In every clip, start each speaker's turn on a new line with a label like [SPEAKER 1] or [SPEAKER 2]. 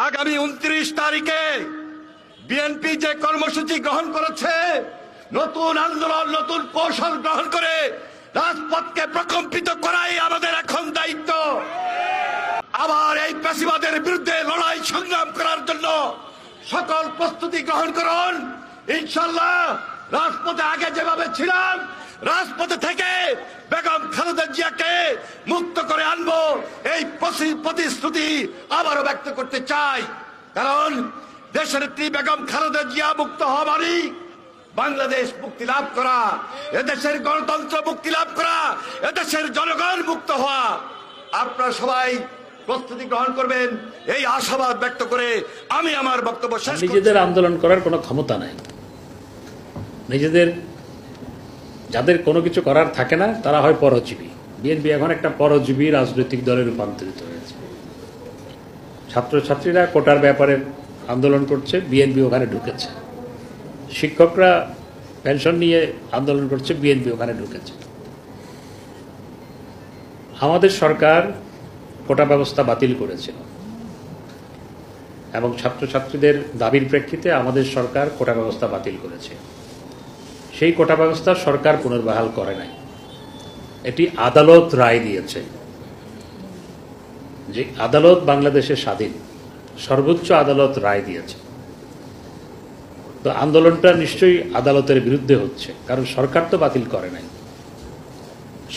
[SPEAKER 1] আগামী 29 তারিখে বিএনপি যে কর্মসূচি গ্রহণ করেছে, নতুন আন্দোলন, নতুন কৌশল গ্রহণ করে রাজপথকে প্রকম্পিত করাই আমাদের এখন দায়িত্ব। আবার এই ফ্যাসিবাদের বিরুদ্ধে লড়াই সংগ্রাম করার জন্য সকল প্রস্তুতি গ্রহণ করুন। ইনশাআল্লাহ রাজপথে আগে যেভাবে ছিলাম, রাজপথে থেকে বেগম খালেদা জিয়াকে মুক্ত করে আনবো, এই প্রতিশ্রুতি আবারও ব্যক্ত করতে চাই। কারণ দেশনেত্রী বেগম খালেদা জিয়া মুক্ত হওয়া মানে বাংলাদেশ মুক্তি লাভ করা, এদেশের গণতন্ত্র মুক্তি লাভ করা, এদেশের জনগণ মুক্ত হওয়া। আপনারা সবাই প্রস্তুতি গ্রহণ করবেন এই আশাবাদ ব্যক্ত করে আমি আমার বক্তব্য শেষ করছি।
[SPEAKER 2] নিজেদের আন্দোলন করার কোনো ক্ষমতা নাই, নিজেদের যাদের কোনো কিছু করার থাকে না তারা হয় পরজীবী। বিএনপি এখন একটা পরজীবী রাজনৈতিক দলে রূপান্তরিত হয়েছে। ছাত্রছাত্রীরা কোটার ব্যাপারে আন্দোলন করছে, বিএনপি ওখানে ঢুকেছে। শিক্ষকরা পেনশন নিয়ে আন্দোলন করছে, বিএনপি ওখানে ঢুকেছে। আমাদের সরকার কোটা ব্যবস্থা বাতিল করেছিল এবং ছাত্রছাত্রীদের দাবির প্রেক্ষিতে আমাদের সরকার কোটা ব্যবস্থা বাতিল করেছে। সেই কোটা ব্যবস্থা সরকার পুনর্বহাল করে নাই, এটি আদালত রায় দিয়েছে। যে আদালত বাংলাদেশে স্বাধীন, সর্বোচ্চ আদালত রায় দিয়েছে। তো আন্দোলনটা নিশ্চয়ই আদালতের বিরুদ্ধে হচ্ছে, কারণ সরকার তো বাতিল করে নাই।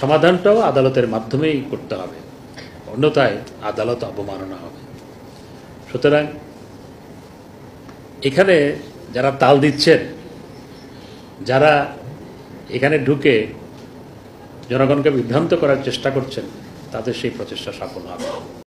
[SPEAKER 2] সমাধানটাও আদালতের মাধ্যমেই করতে হবে, অন্যথায় আদালত অবমাননা হবে। সুতরাং এখানে যারা তাল দিচ্ছেন, যারা এখানে ঢুকে জনগণকে বিভ্রান্ত করার চেষ্টা করছেন, তাদের সেই প্রচেষ্টা সফল হবে।